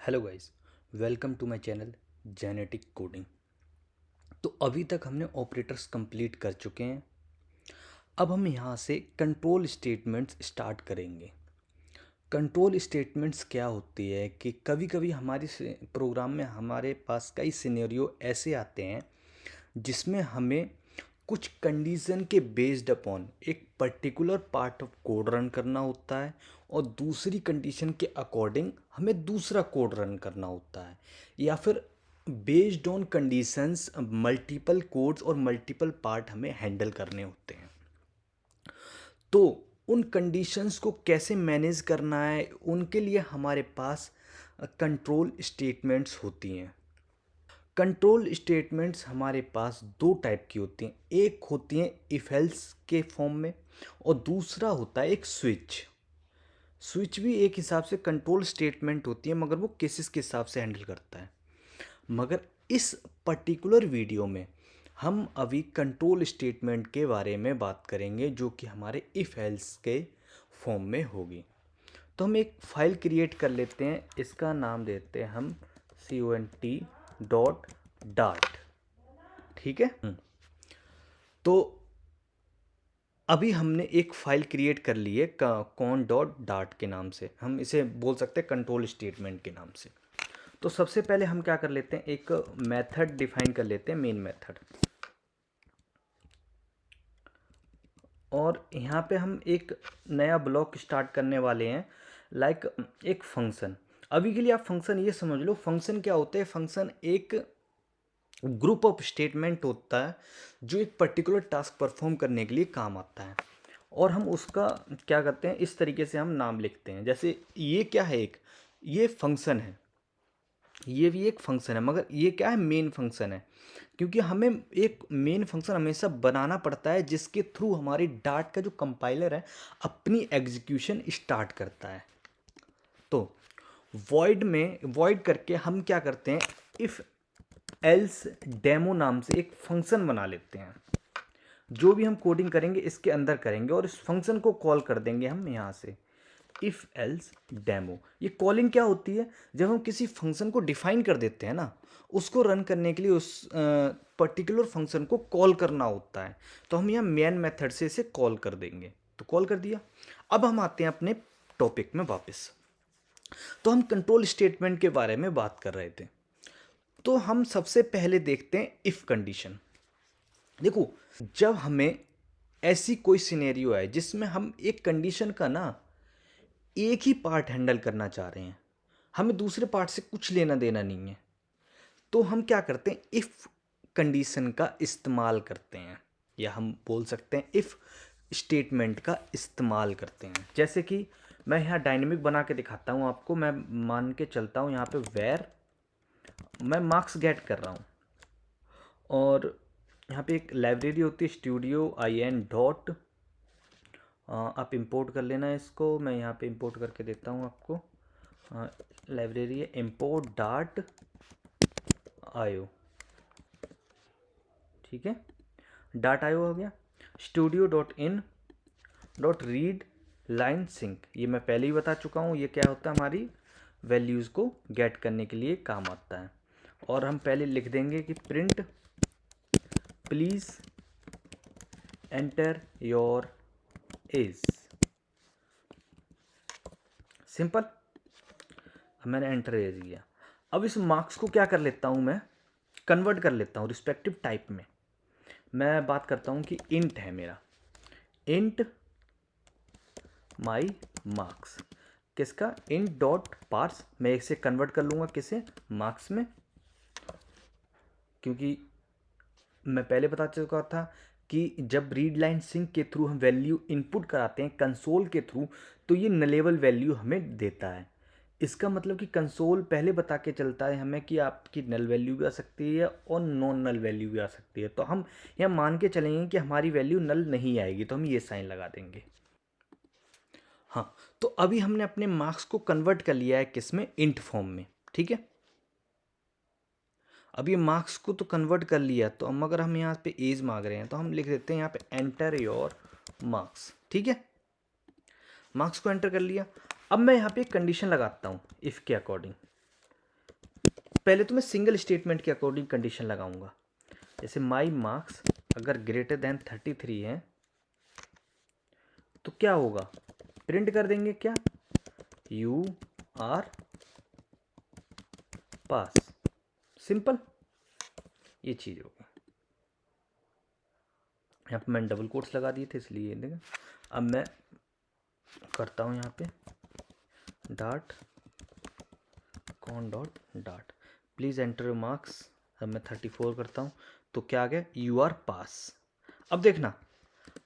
Hello guys, welcome to my channel genetic coding. तो अभी तक हमने ऑपरेटर्स कंप्लीट कर चुके हैं। अब हम यहाँ से कंट्रोल स्टेटमेंट्स स्टार्ट करेंगे। कंट्रोल स्टेटमेंट्स क्या होती है कि कभी कभी हमारे प्रोग्राम में हमारे पास कई सिनेरियो ऐसे आते हैं जिसमें हमें कुछ कंडीशन के बेस्ड अपॉन एक particular part of code run करना होता है और दूसरी कंडीशन के अकॉर्डिंग हमें दूसरा कोड रन करना होता है, या फिर based on conditions multiple codes और मल्टीपल पार्ट हमें हैंडल करने होते हैं। तो उन कंडीशंस को कैसे मैनेज करना है, उनके लिए हमारे पास कंट्रोल स्टेटमेंट्स होती हैं। कंट्रोल स्टेटमेंट्स हमारे पास दो टाइप की होती हैं। एक होती हैं इफ एल्स के फॉर्म में और दूसरा होता है एक स्विच। स्विच भी एक हिसाब से कंट्रोल स्टेटमेंट होती है, मगर वो केसेस के हिसाब से हैंडल करता है। मगर इस पर्टिकुलर वीडियो में हम अभी कंट्रोल स्टेटमेंट के बारे में बात करेंगे जो कि हमारे इफ एल्स के फॉर्म में होगी। तो हम एक फाइल क्रिएट कर लेते हैं, इसका नाम देते हैं हम cont.dart। ठीक है। तो अभी हमने एक फाइल क्रिएट कर ली है कॉन.डार्ट के नाम से, हम इसे बोल सकते हैं कंट्रोल स्टेटमेंट के नाम से। तो सबसे पहले हम क्या कर लेते हैं, एक मेथड डिफाइन कर लेते हैं, मेन मेथड। और यहाँ पे हम एक नया ब्लॉक स्टार्ट करने वाले हैं, लाइक एक फंक्शन। अभी के लिए आप फंक्शन ये समझ लो, फंक्शन क्या होता है, फंक्शन एक ग्रुप ऑफ स्टेटमेंट होता है जो एक पर्टिकुलर टास्क परफॉर्म करने के लिए काम आता है। और हम उसका क्या करते हैं, इस तरीके से हम नाम लिखते हैं। जैसे ये क्या है, एक ये फंक्शन है, ये भी एक फंक्शन है, मगर ये क्या है, मेन फंक्शन है। क्योंकि हमें एक मेन फंक्शन हमेशा बनाना पड़ता है जिसके थ्रू हमारी डार्ट का जो कंपाइलर है अपनी एग्जीक्यूशन स्टार्ट करता है। तो वॉइड करके हम क्या करते हैं, इफ एल्स डेमो नाम से एक फंक्शन बना लेते हैं। जो भी हम कोडिंग करेंगे इसके अंदर करेंगे और इस फंक्शन को कॉल कर देंगे हम यहाँ से इफ एल्स डेमो। ये कॉलिंग क्या होती है, जब हम किसी फंक्शन को डिफाइन कर देते हैं ना, उसको रन करने के लिए उस पर्टिकुलर फंक्शन को कॉल करना होता है। तो हम यहाँ मेन मेथड से इसे कॉल कर देंगे। तो कॉल कर दिया। अब हम आते हैं अपने टॉपिक में वापस। तो हम कंट्रोल स्टेटमेंट के बारे में बात कर रहे थे। तो हम सबसे पहले देखते हैं इफ कंडीशन। देखो, जब हमें ऐसी कोई सिनेरियो है जिसमें हम एक कंडीशन का ना एक ही पार्ट हैंडल करना चाह रहे हैं, हमें दूसरे पार्ट से कुछ लेना देना नहीं है, तो हम क्या करते हैं, इफ कंडीशन का इस्तेमाल करते हैं, या हम बोल सकते हैं इफ स्टेटमेंट का इस्तेमाल करते हैं। जैसे कि मैं यहाँ डायनेमिक बना के दिखाता हूँ आपको। मैं मान के चलता हूँ यहाँ पे वेर मैं मार्क्स गेट कर रहा हूँ, और यहाँ पे एक लाइब्रेरी होती है स्टूडियो in डॉट, आप इंपोर्ट कर लेना है इसको। मैं यहाँ पे इंपोर्ट करके देता हूँ आपको। लाइब्रेरी है import डार्ट आयो। ठीक है, डार्ट आयो हो गया। Studio dot in dot read line sync, ये मैं पहले ही बता चुका हूँ। ये क्या होता है, हमारी वैल्यूज़ को गेट करने के लिए काम आता है। और हम पहले लिख देंगे कि print please enter your age. Simple. अब मैंने एंटर एज किया। अब इस मार्क्स को क्या कर लेता हूँ, मैं कन्वर्ट कर लेता हूँ रिस्पेक्टिव टाइप में। मैं बात करता हूँ कि इंट है मेरा, इंट माई मार्क्स। किसका, इंट डॉट पार्स। मैं इसे कन्वर्ट कर लूँगा किसे, मार्क्स में। क्योंकि मैं पहले बता चुका था कि जब रीड लाइन सिंक के थ्रू हम वैल्यू इनपुट कराते हैं कंसोल के थ्रू, तो ये नलेबल वैल्यू हमें देता है। इसका मतलब कि कंसोल पहले बता के चलता है हमें कि आपकी नल वैल्यू भी आ सकती है और नॉन नल वैल्यू भी आ सकती है। तो हम यहाँ मान के चलेंगे कि हमारी वैल्यू नल नहीं आएगी, तो हम ये साइन लगा देंगे। हाँ, तो अभी हमने अपने मार्क्स को कन्वर्ट कर लिया है किसमें, इंट फॉर्म में। ठीक है, अब ये मार्क्स को तो कन्वर्ट कर लिया, तो हम अगर हम यहाँ पे एज मांग रहे हैं तो हम लिख देते हैं यहाँ पे एंटर योर मार्क्स। ठीक है, मार्क्स को एंटर कर लिया। अब मैं यहाँ पे एक कंडीशन लगाता हूँ इफ़ के अकॉर्डिंग। पहले तो मैं सिंगल स्टेटमेंट के अकॉर्डिंग कंडीशन लगाऊंगा। जैसे माई मार्क्स अगर ग्रेटर देन 33 है तो क्या होगा, प्रिंट कर देंगे क्या, यू आर पास। सिंपल ये चीज़ होगी। यहाँ पे मैंने डबल कोट्स लगा दिए थे इसलिए देखें। अब मैं करता हूँ यहाँ पे dot cone dot dot please enter marks. अब मैं 34 करता हूँ तो क्या आ गया, यू आर पास। अब देखना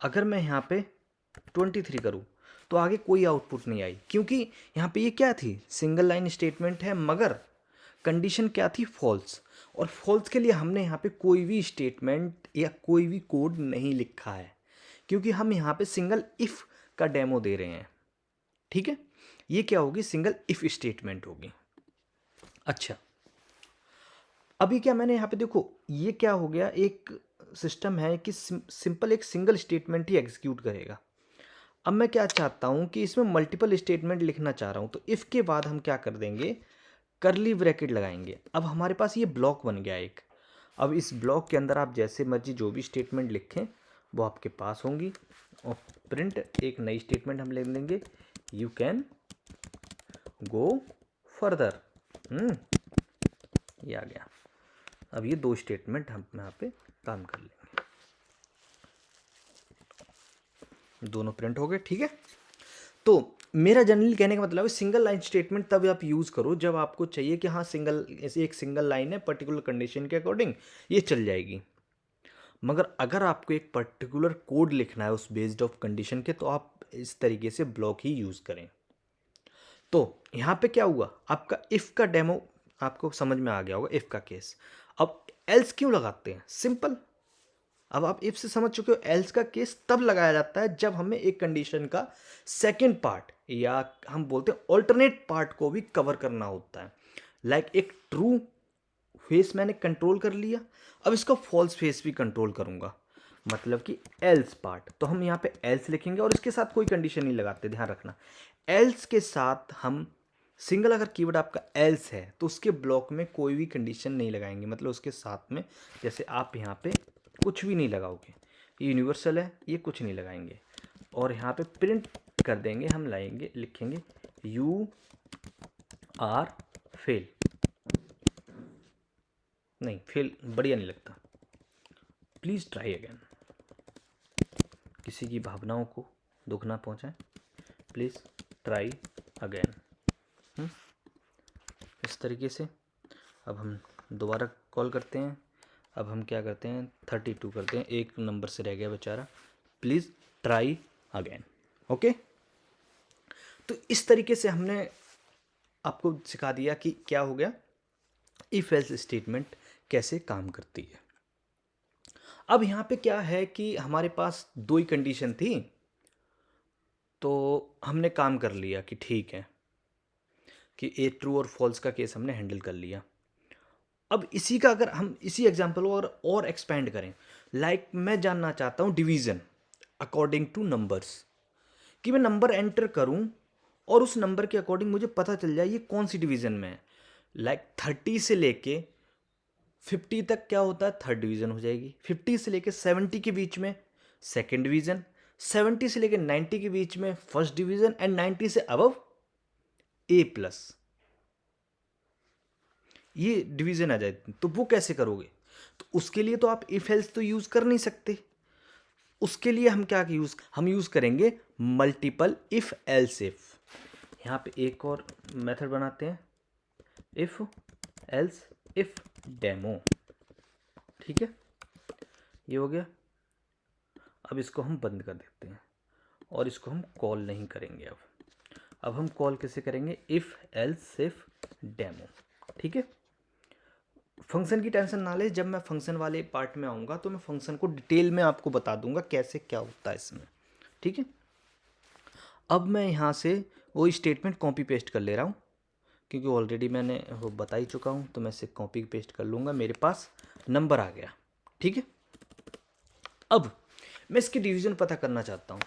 अगर मैं यहाँ पे 23 करूँ तो आगे कोई आउटपुट नहीं आई, क्योंकि यहाँ पे ये क्या थी, सिंगल लाइन स्टेटमेंट है, मगर कंडीशन क्या थी, फॉल्स। और फॉल्स के लिए हमने यहाँ पे कोई भी स्टेटमेंट या कोई भी कोड नहीं लिखा है, क्योंकि हम यहाँ पे सिंगल इफ़ का डेमो दे रहे हैं। ठीक है, ये क्या होगी, सिंगल इफ़ स्टेटमेंट होगी। अच्छा, अभी क्या मैंने यहाँ पे देखो ये क्या हो गया, एक सिस्टम है कि सिंपल एक सिंगल स्टेटमेंट ही एग्जीक्यूट करेगा। अब मैं क्या चाहता हूँ कि इसमें मल्टीपल स्टेटमेंट लिखना चाह रहा हूँ, तो इफ़ के बाद हम क्या कर देंगे, करली ब्रैकेट लगाएंगे। अब हमारे पास ये ब्लॉक बन गया एक। अब इस ब्लॉक के अंदर आप जैसे मर्जी जो भी स्टेटमेंट लिखें वो आपके पास होंगी। और प्रिंट एक नई स्टेटमेंट हम लिख देंगे, यू कैन गो फर्दर। ये आ गया। अब ये दो स्टेटमेंट हम यहाँ पे काम कर लेंगे, दोनों प्रिंट हो गए। ठीक है, तो मेरा जनरली कहने का मतलब है सिंगल लाइन स्टेटमेंट तब आप यूज़ करो जब आपको चाहिए कि हाँ सिंगल, ऐसे एक सिंगल लाइन है पर्टिकुलर कंडीशन के अकॉर्डिंग ये चल जाएगी। मगर अगर आपको एक पर्टिकुलर कोड लिखना है उस बेस्ड ऑफ कंडीशन के, तो आप इस तरीके से ब्लॉक ही यूज़ करें। तो यहाँ पे क्या हुआ, आपका इफ़ का डेमो आपको समझ में आ गया होगा, इफ़ का केस। अब एल्स क्यों लगाते हैं, सिंपल। अब आप इफ से समझ चुके हो, एल्स का केस तब लगाया जाता है जब हमें एक कंडीशन का सेकंड पार्ट या हम बोलते हैं ऑल्टरनेट पार्ट को भी कवर करना होता है। लाइक एक ट्रू फेस मैंने कंट्रोल कर लिया, अब इसको फॉल्स फेस भी कंट्रोल करूंगा, मतलब कि एल्स पार्ट। तो हम यहाँ पे एल्स लिखेंगे और इसके साथ कोई कंडीशन नहीं लगाते, ध्यान रखना। एल्स के साथ हम सिंगल, अगर कीवर्ड आपका एल्स है तो उसके ब्लॉक में कोई भी कंडीशन नहीं लगाएंगे, मतलब उसके साथ में जैसे आप यहाँ पे कुछ भी नहीं लगाओगे, ये यूनिवर्सल है, ये कुछ नहीं लगाएंगे। और यहाँ पे प्रिंट कर देंगे, हम लाएंगे लिखेंगे यू आर फेल। नहीं, फेल बढ़िया नहीं लगता, प्लीज़ ट्राई अगेन। किसी की भावनाओं को दुख ना पहुँचाएं, प्लीज़ ट्राई अगेन। इस तरीके से अब हम दोबारा कॉल करते हैं। अब हम क्या करते हैं, 32 करते हैं, एक नंबर से रह गया बेचारा, प्लीज़ ट्राई अगेन। ओके, तो इस तरीके से हमने आपको सिखा दिया कि क्या हो गया, इफ एल्स स्टेटमेंट कैसे काम करती है। अब यहाँ पे क्या है कि हमारे पास दो ही कंडीशन थी, तो हमने काम कर लिया कि ठीक है कि ए ट्रू और फॉल्स का केस हमने हैंडल कर लिया। अब इसी का अगर हम इसी एग्जाम्पल को और एक्सपेंड करें, लाइक मैं जानना चाहता हूँ डिवीज़न अकॉर्डिंग टू नंबर्स, कि मैं नंबर एंटर करूँ और उस नंबर के अकॉर्डिंग मुझे पता चल जाए ये कौन सी डिवीज़न में है। लाइक 30 से लेके 50 तक क्या होता है, थर्ड डिवीज़न हो जाएगी। 50 से लेके 70 के बीच में सेकेंड डिवीज़न, 70 से लेके 90 के बीच में फर्स्ट डिवीज़न, एंड 90 से अबव ए प्लस, ये डिवीज़न आ जाए। तो वो कैसे करोगे, तो उसके लिए तो आप इफ एल्स तो यूज़ कर नहीं सकते। उसके लिए हम क्या हम यूज़ करेंगे मल्टीपल इफ एल्स इफ। यहाँ पे एक और मेथड बनाते हैं, इफ एल्स इफ डेमो। ठीक है, ये हो गया। अब इसको हम बंद कर देते हैं और इसको हम कॉल नहीं करेंगे। अब हम कॉल कैसे करेंगे, इफ एल्स इफ डेमो। ठीक है, फंक्शन की टेंशन ना ले, जब मैं फंक्शन वाले पार्ट में आऊँगा तो मैं फंक्शन को डिटेल में आपको बता दूंगा कैसे क्या होता है इसमें। ठीक है, अब मैं यहाँ से वो स्टेटमेंट कॉपी पेस्ट कर ले रहा हूँ, क्योंकि ऑलरेडी मैंने वो बता ही चुका हूँ, तो मैं इसे कॉपी पेस्ट कर लूँगा, मेरे पास नंबर आ गया। ठीक है, अब मैं इसकी डिवीज़न पता करना चाहता हूँ,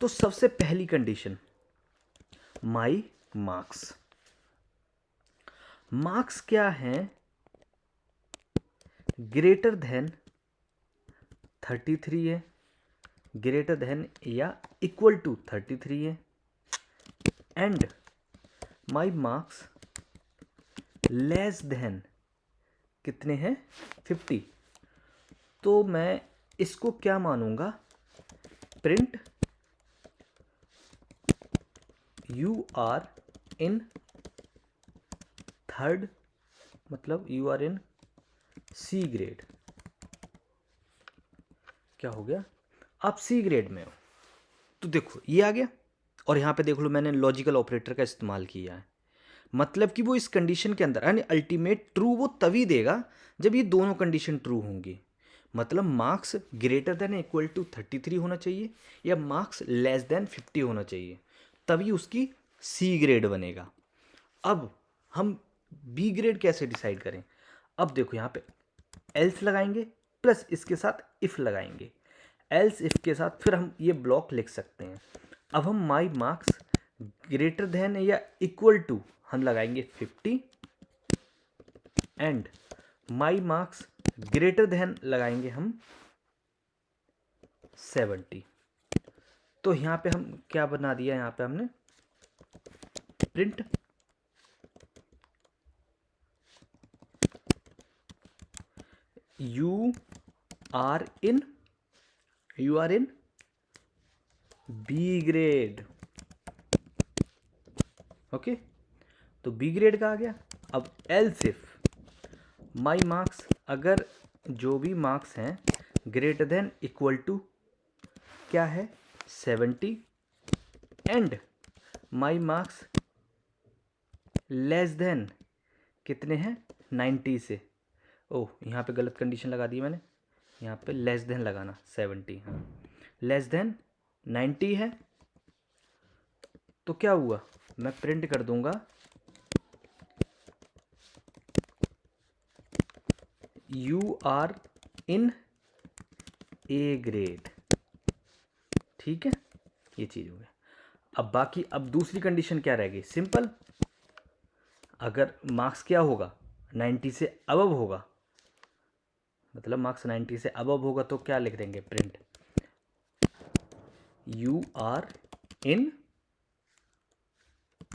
तो सबसे पहली कंडीशन माई मार्क्स। मार्क्स क्या है, ग्रेटर देन 33 है, ग्रेटर देन या इक्वल टू 33 है, and my marks less than कितने हैं 50। तो मैं इसको क्या मानूंगा, print you are in third, मतलब you are in C grade. क्या हो गया, आप सी ग्रेड में हो। तो देखो ये आ गया, और यहाँ पे देख लो मैंने लॉजिकल ऑपरेटर का इस्तेमाल किया है, मतलब कि वो इस कंडीशन के अंदर यानी अल्टीमेट ट्रू वो तभी देगा जब ये दोनों कंडीशन ट्रू होंगी। मतलब marks greater than equal to 33 होना चाहिए या मार्क्स लेस देन 50 होना चाहिए, तभी उसकी सी ग्रेड बनेगा। अब हम बी ग्रेड कैसे डिसाइड करें, अब देखो यहाँ पे एल्स लगाएंगे प्लस इसके साथ इफ लगाएंगे, एल्स इफ के साथ फिर हम ये ब्लॉक लिख सकते हैं। अब हम माई मार्क्स ग्रेटर देन या इक्वल टू हम लगाएंगे 50 and my marks greater then लगाएंगे हम 70। तो यहाँ पे हम क्या बना दिया, यहाँ पे हमने print you are in B grade. Okay, तो बी ग्रेड का आ गया। अब एल्स इफ माई मार्क्स, अगर जो भी मार्क्स हैं ग्रेटर देन इक्वल टू क्या है 70 and my marks less than कितने हैं 90 से। ओह यहाँ पे गलत कंडीशन लगा दी मैंने, यहाँ पे लेस देन लगाना 70, हाँ लेस देन 90 है। तो क्या हुआ, मैं प्रिंट कर दूंगा you are in A grade. ठीक है, ये चीज़ हो गया। अब बाकी अब दूसरी कंडीशन क्या रहेगी, सिंपल, अगर मार्क्स क्या होगा 90 से अबव होगा, मतलब मार्क्स 90 से अबव होगा तो क्या लिख देंगे, print you are in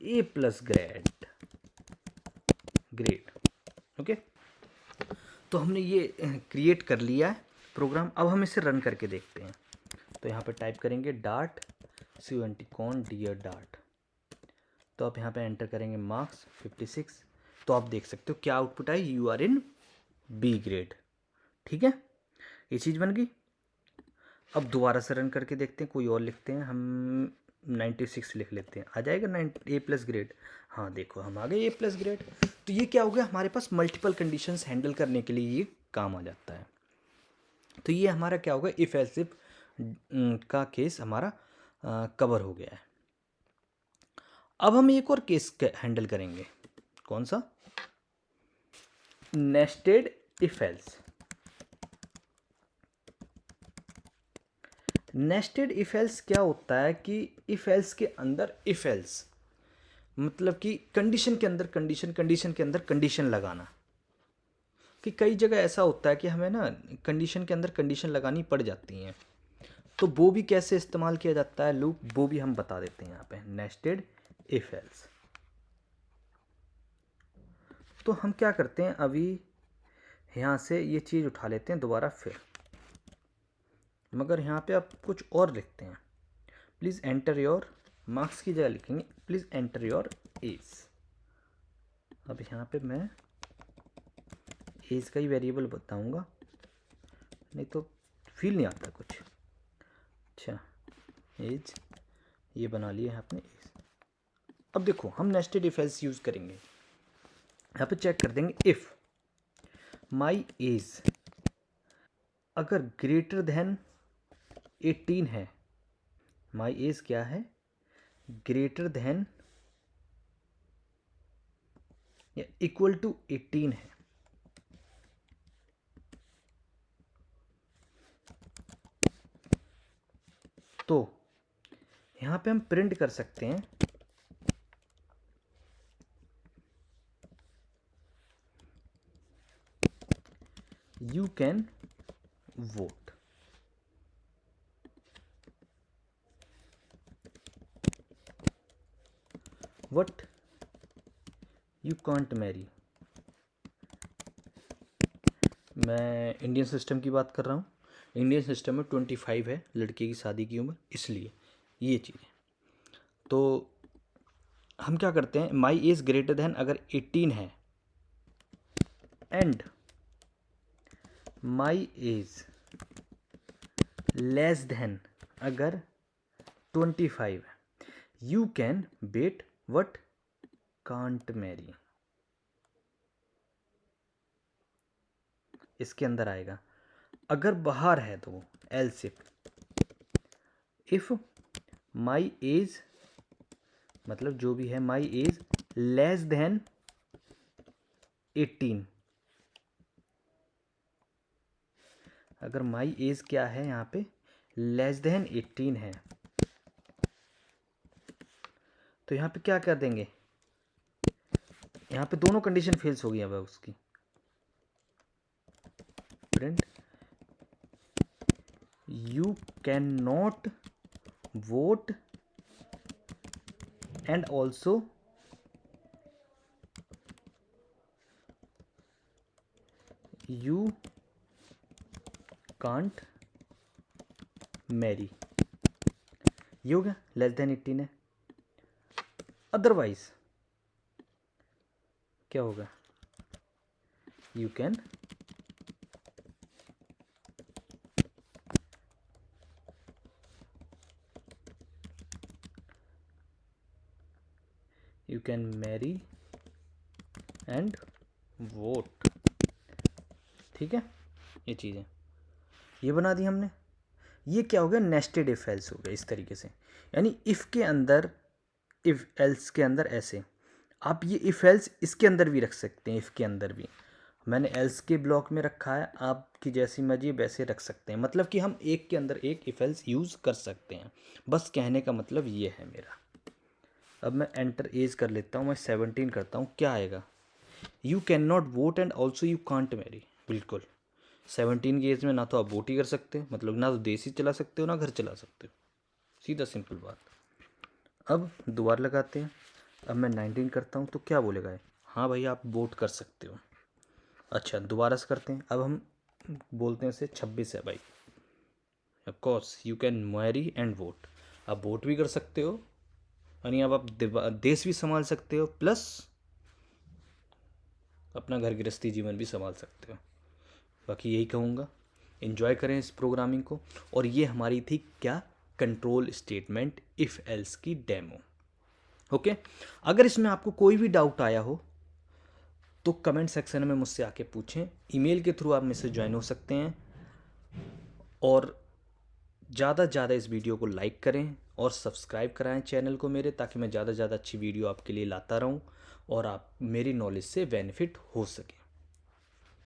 A plus grade. Okay, तो हमने ये क्रिएट कर लिया है प्रोग्राम। अब हम इसे रन करके देखते हैं। तो यहाँ पे टाइप करेंगे डाट cont डियर डाट, तो आप यहाँ पे एंटर करेंगे मार्क्स 56। तो आप देख सकते हो क्या आउटपुट आई, you are in B grade. ठीक है, ये चीज़ बन गई। अब दोबारा से रन करके देखते हैं, कोई और लिखते हैं, हम 96 लिख लेते हैं, आ जाएगा ए प्लस ग्रेड। हाँ देखो हम आ गए ए प्लस ग्रेड। तो ये क्या हो गया, हमारे पास मल्टीपल कंडीशंस हैंडल करने के लिए ये काम आ जाता है। तो ये हमारा क्या होगा, इफ एल्स इफ का केस हमारा कवर हो गया है। अब हम एक और केस हैंडल करेंगे, कौन सा, nested if else. Nested if else क्या होता है कि इफ एल्स के अंदर इफ एल्स, मतलब कि कंडीशन के अंदर कंडीशन, कंडीशन के अंदर कंडीशन लगाना। कि कई जगह ऐसा होता है कि हमें ना कंडीशन के अंदर कंडीशन लगानी पड़ जाती हैं, तो वो भी कैसे इस्तेमाल किया जाता है लूप, वो भी हम बता देते हैं यहाँ पे, नेस्टेड इफ एल्स। तो हम क्या करते हैं, अभी यहाँ से ये चीज़ उठा लेते हैं दोबारा फिर, मगर यहाँ पे आप कुछ और लिखते हैं, प्लीज़ एंटर योर, मार्क्स की जगह लिखेंगे प्लीज़ एंटर योर एज। अब यहाँ पे मैं एज का ही वेरिएबल बताऊँगा, नहीं तो फील नहीं आता कुछ। अच्छा, एज ये बना लिया है आपने एज। अब देखो हम नेस्टेड इफ एल्स यूज़ करेंगे, यहाँ पे चेक कर देंगे इफ़ माई एज अगर ग्रेटर देन 18 है, माई एज क्या है, ग्रेटर देन या इक्वल टू 18 है, तो यहाँ पे हम प्रिंट कर सकते हैं you can vote. What you can't marry. मैं इंडियन सिस्टम की बात कर रहा हूँ। इंडियन सिस्टम में 25 है लड़के की शादी की उम्र, इसलिए ये चीज़। तो हम क्या करते हैं, माई एज ग्रेटर देन अगर 18 है and my age less than अगर 25 है, you can vote but can't marry. इसके अंदर आएगा, अगर बाहर है तो एल्स इफ माई एज, मतलब जो भी है, माई एज लेस देन 18, अगर माई एज क्या है यहाँ पे, लेस देन 18 है, तो यहाँ पे क्या कर देंगे, यहाँ पे दोनों कंडीशन फेल्स हो गई अब उसकी। Print you can not vote and also you can't marry. ये हो गया, लेस देन 18 है। अदरवाइज क्या होगा, you can marry and vote. ठीक है, ये चीज़ है, ये बना दी हमने। ये क्या हो गया, नेस्टेड इफ एल्स हो गया इस तरीके से। यानी इफ़ के अंदर, इफ़ एल्स के अंदर ऐसे, आप ये इफ़ एल्स इसके अंदर भी रख सकते हैं, इफ़ के अंदर भी। मैंने एल्स के ब्लॉक में रखा है, आपकी जैसी मर्जी वैसे रख सकते हैं। मतलब कि हम एक के अंदर एक इफ़ एल्स यूज़ कर सकते हैं, बस कहने का मतलब ये है मेरा। अब मैं एंटर एज कर लेता हूँ, मैं 17 करता हूँ, क्या आएगा, you can not vote and also you can't marry. बिल्कुल 17 की एज में ना तो आप वोट ही कर सकते हो, मतलब ना तो देश ही चला सकते हो ना घर चला सकते हो, सीधा सिंपल बात। अब दोबारा लगाते हैं, अब मैं 19 करता हूँ, तो क्या बोलेगा, हाँ भाई आप वोट कर सकते हो। अच्छा दोबारा से करते हैं, अब हम बोलते हैं से 26 है भाई, of course you can marry and vote. आप वोट भी कर सकते हो, यानी अब आप देश भी संभाल सकते हो, प्लस अपना घर गृहस्थी जीवन भी संभाल सकते हो। बाकी यही कहूँगा, इन्जॉय करें इस प्रोग्रामिंग को। और ये हमारी थी क्या, कंट्रोल स्टेटमेंट इफ़ एल्स की डेमो। ओके, अगर इसमें आपको कोई भी डाउट आया हो तो कमेंट सेक्शन में मुझसे आके पूछें, ईमेल के थ्रू आप मुझसे ज्वाइन हो सकते हैं। और ज़्यादा से ज़्यादा इस वीडियो को लाइक करें और सब्सक्राइब कराएं चैनल को मेरे, ताकि मैं ज़्यादा से ज़्यादा अच्छी वीडियो आपके लिए लाता रहूं और आप मेरी नॉलेज से बेनिफिट हो सके।